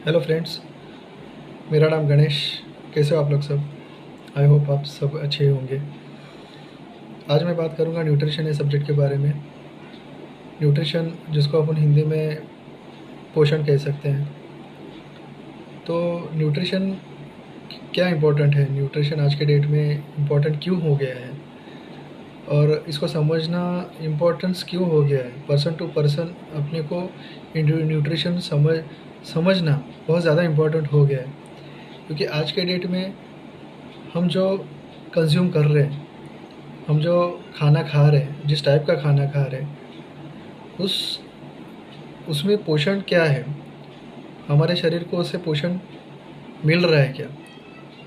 Hello friends, मेरा नाम गणेश। कैसे हो आप लोग सब? आई होप आप सब अच्छे होंगे। आज मैं बात करूंगा न्यूट्रिशन इस सब्जेक्ट के बारे में। न्यूट्रिशन जिसको अपन हिंदी में पोषण कह सकते हैं। तो न्यूट्रिशन क्या इम्पोर्टेंट है, न्यूट्रिशन आज के डेट में इम्पोर्टेंट क्यों हो गया है और इसको समझना इम्पोर्टेंस क्यों हो गया है। पर्सन टू पर्सन अपने को न्यूट्रिशन समझना बहुत ज़्यादा इम्पोर्टेंट हो गया है, क्योंकि आज के डेट में हम जो कंज्यूम कर रहे हैं, हम जो खाना खा रहे हैं, जिस टाइप का खाना खा रहे हैं, उस उसमें पोषण क्या है, हमारे शरीर को उससे पोषण मिल रहा है क्या।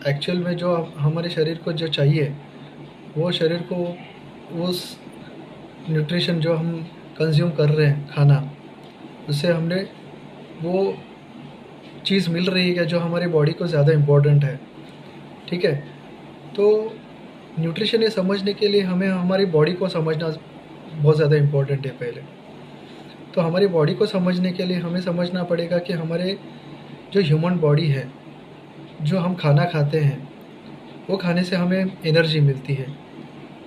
एक्चुअल में जो हमारे शरीर को जो चाहिए, वो शरीर को उस न्यूट्रिशन जो हम कंज्यूम कर रहे हैं खाना, उससे हमने वो चीज़ मिल रही है क्या जो हमारी बॉडी को ज़्यादा इम्पोर्टेंट है। ठीक है, तो न्यूट्रिशन ये समझने के लिए हमें हमारी बॉडी को समझना बहुत ज़्यादा इम्पोर्टेंट है पहले। तो हमारी बॉडी को समझने के लिए हमें समझना पड़ेगा कि हमारे जो ह्यूमन बॉडी है, जो हम खाना खाते हैं, वो खाने से हमें एनर्जी मिलती है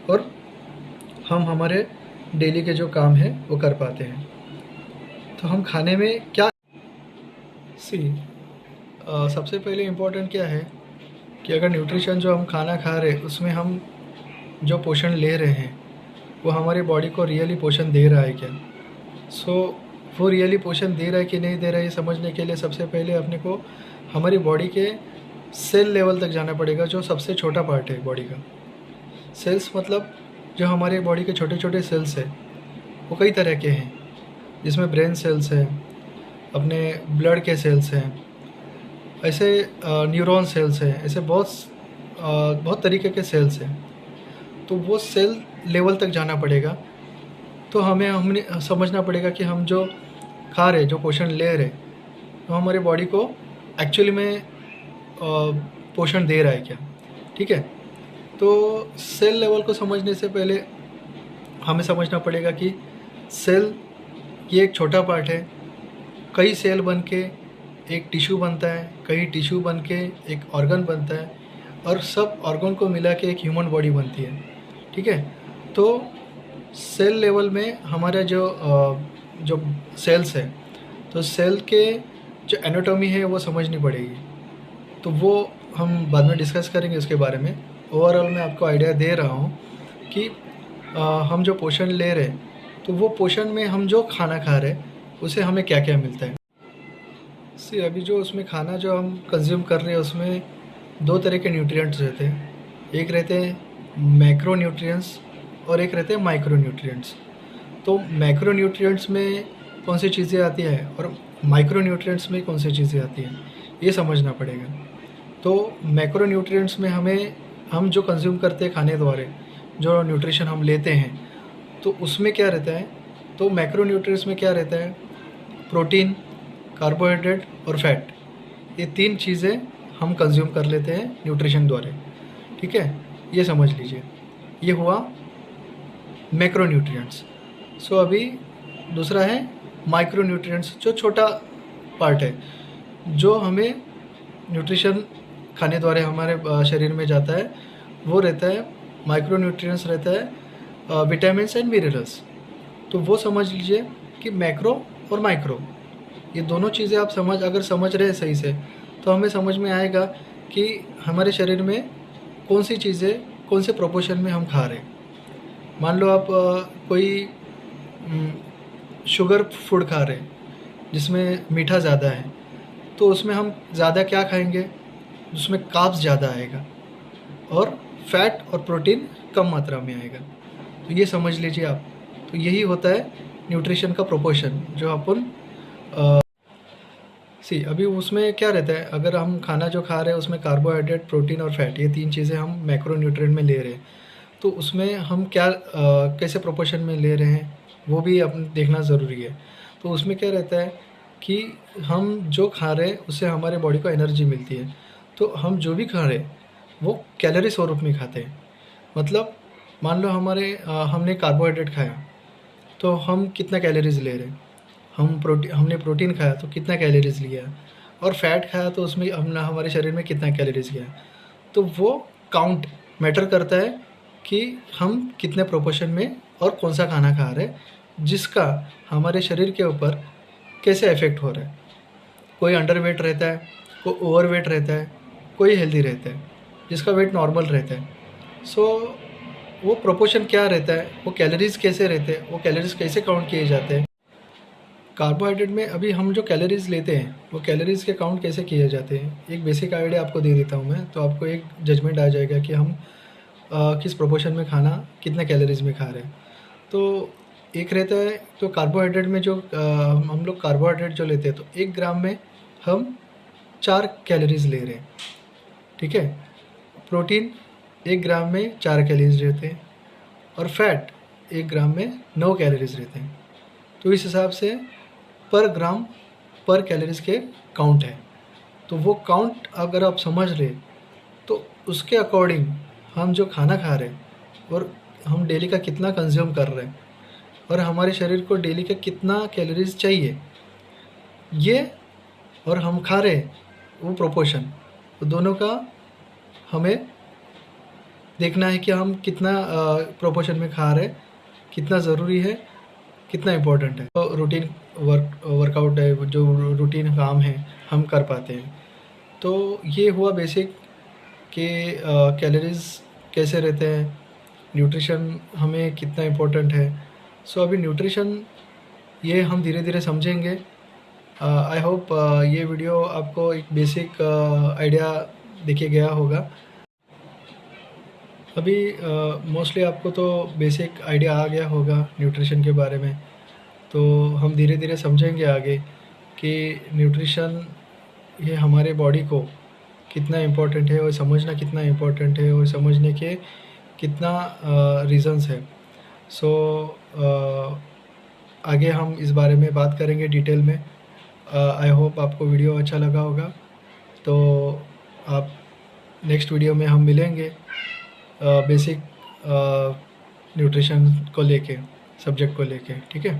और हम हमारे डेली के जो काम है वो कर पाते हैं। तो हम खाने में क्या सबसे पहले इम्पोर्टेंट क्या है कि अगर न्यूट्रिशन जो हम खाना खा रहे हैं उसमें हम जो पोषण ले रहे हैं, वो हमारी बॉडी को रियली पोषण दे रहा है क्या। वो रियली पोषण दे रहा है कि नहीं दे रहा है, ये समझने के लिए सबसे पहले अपने को हमारी बॉडी के सेल लेवल तक जाना पड़ेगा, जो सबसे छोटा पार्ट है बॉडी का। सेल्स मतलब जो हमारे बॉडी के छोटे छोटे सेल्स हैं, वो कई तरह के हैं, जिसमें ब्रेन सेल्स हैं, अपने ब्लड के सेल्स हैं, ऐसे न्यूरॉन सेल्स हैं, ऐसे बहुत तरीके के सेल्स हैं। तो वो सेल लेवल तक जाना पड़ेगा। तो हमने समझना पड़ेगा कि हम जो खा रहे, जो पोषण ले रहे, तो हमारे बॉडी को एक्चुअली में पोषण दे रहा है क्या। ठीक है, तो सेल लेवल को समझने से पहले हमें समझना पड़ेगा कि सेल ये एक छोटा पार्ट है। कई सेल बन के एक टिश्यू बनता है, कई टिश्यू बन के एक ऑर्गन बनता है, और सब ऑर्गन को मिला के एक ह्यूमन बॉडी बनती है। ठीक है, तो सेल लेवल में हमारा जो सेल्स है, तो सेल के जो एनाटॉमी है वो समझनी पड़ेगी। तो वो हम बाद में डिस्कस करेंगे उसके बारे में। ओवरऑल मैं आपको आइडिया दे रहा हूँ कि हम जो पोषण ले रहे हैं, तो वो पोषण में हम जो खाना खा रहे हैं उसे हमें क्या क्या मिलता है। अभी जो उसमें खाना जो हम कंज्यूम कर रहे हैं, उसमें दो तरह के न्यूट्रिएंट्स रहते हैं। एक रहते हैं मैक्रो न्यूट्रिएंट्स और एक रहते हैं माइक्रो न्यूट्रिएंट्स। तो मैक्रो न्यूट्रिएंट्स में कौन सी चीज़ें आती हैं और माइक्रो न्यूट्रिएंट्स में कौन सी चीज़ें आती हैं, ये समझना पड़ेगा। तो मैक्रो न्यूट्रिएंट्स में हम जो कंज्यूम करते हैं खाने द्वारा, जो न्यूट्रिशन हम लेते हैं, तो उसमें क्या रहता है, तो मैक्रो न्यूट्रिएंट्स में क्या रहता है, प्रोटीन, कार्बोहाइड्रेट और फैट, ये तीन चीज़ें हम कंज्यूम कर लेते हैं न्यूट्रिशन द्वारा। ठीक है, ये समझ लीजिए, ये हुआ मैक्रो न्यूट्रिएंट्स। अभी दूसरा है माइक्रो न्यूट्रिएंट्स, जो छोटा पार्ट है, जो हमें न्यूट्रिशन खाने द्वारा हमारे शरीर में जाता है, वो रहता है माइक्रो न्यूट्रिएंट्स, रहता है विटामिन एंड मिनरल्स। तो वो समझ लीजिए कि मैक्रो और माइक्रो, ये दोनों चीज़ें आप अगर समझ रहे हैं सही से, तो हमें समझ में आएगा कि हमारे शरीर में कौन सी चीज़ें कौन से प्रोपोर्शन में हम खा रहे हैं। मान लो आप कोई शुगर फूड खा रहे हैं जिसमें मीठा ज़्यादा है, तो उसमें हम ज़्यादा क्या खाएंगे, उसमें कार्ब्स ज़्यादा आएगा और फैट और प्रोटीन कम मात्रा में आएगा। तो ये समझ लीजिए आप। तो यही होता है न्यूट्रिशन का प्रोपोर्शन, जो अपन अभी उसमें क्या रहता है, अगर हम खाना जो खा रहे हैं उसमें कार्बोहाइड्रेट, प्रोटीन और फैट, ये तीन चीज़ें हम मैक्रो न्यूट्रिएंट में ले रहे हैं, तो उसमें हम क्या कैसे प्रोपोर्शन में ले रहे हैं वो भी अपन देखना ज़रूरी है। तो उसमें क्या रहता है कि हम जो खा रहे हैं उससे हमारे बॉडी को एनर्जी मिलती है। तो हम जो भी खा रहे हैं वो कैलोरी स्वरूप में खाते हैं। मतलब मान लो हमने कार्बोहाइड्रेट खाया, तो हम कितना कैलोरीज ले रहे हैं, हमने प्रोटीन खाया तो कितना कैलोरीज लिया, और फैट खाया तो उसमें हमने हमारे शरीर में कितना कैलोरीज गया। तो वो काउंट मैटर करता है कि हम कितने प्रोपोर्शन में और कौन सा खाना खा रहे हैं, जिसका हमारे शरीर के ऊपर कैसे इफ़ेक्ट हो रहा है। कोई अंडर वेट रहता है, कोई ओवर वेट रहता है, कोई हेल्दी रहता है, जिसका वेट नॉर्मल रहता है। सो वो प्रोपोर्शन क्या रहता है, वो कैलोरीज कैसे रहते हैं, वो कैलोरीज कैसे काउंट किए जाते हैं। कार्बोहाइड्रेट में अभी हम जो कैलोरीज लेते हैं वो कैलोरीज के काउंट कैसे किए जाते हैं, एक बेसिक आइडिया आपको दे देता हूँ मैं, तो आपको एक जजमेंट आ जाएगा कि हम किस प्रोपोर्शन में खाना कितने कैलोरीज में खा रहे हैं। तो एक रहता है, तो कार्बोहाइड्रेट में जो हम लोग कार्बोहाइड्रेट जो लेते हैं तो 1 ग्राम में हम 4 कैलोरीज ले रहे हैं, ठीक है। प्रोटीन 1 ग्राम में 4 कैलोरीज रहते हैं और फैट 1 ग्राम में 9 कैलोरीज रहते हैं। तो इस हिसाब से पर ग्राम पर कैलोरीज के काउंट है। तो वो काउंट अगर आप समझ रहे तो उसके अकॉर्डिंग हम जो खाना खा रहे हैं और हम डेली का कितना कंज्यूम कर रहे हैं और हमारे शरीर को डेली का कितना कैलोरीज चाहिए, ये और हम खा रहे हैं वो प्रोपोर्शन, तो दोनों का हमें देखना है कि हम कितना प्रोपोर्शन में खा रहे हैं, कितना ज़रूरी है, कितना इम्पोर्टेंट है। तो रूटीन वर्कआउट है, जो रूटीन काम है हम कर पाते हैं। तो ये हुआ बेसिक कि कैलोरीज कैसे रहते हैं, न्यूट्रिशन हमें कितना इम्पोर्टेंट है। सो अभी न्यूट्रिशन ये हम धीरे धीरे समझेंगे। आई होप ये वीडियो आपको एक बेसिक आइडिया दिखे गया होगा। अभी मोस्टली आपको तो बेसिक आइडिया आ गया होगा न्यूट्रिशन के बारे में। तो हम धीरे धीरे समझेंगे आगे कि न्यूट्रिशन ये हमारे बॉडी को कितना इम्पोर्टेंट है और समझना कितना इम्पोर्टेंट है और समझने के कितना रीज़न्स है। सो आगे हम इस बारे में बात करेंगे डिटेल में। आई होप आपको वीडियो अच्छा लगा होगा। तो आप नेक्स्ट वीडियो में हम मिलेंगे बेसिक न्यूट्रिशन को लेके, सब्जेक्ट को लेके, ठीक है।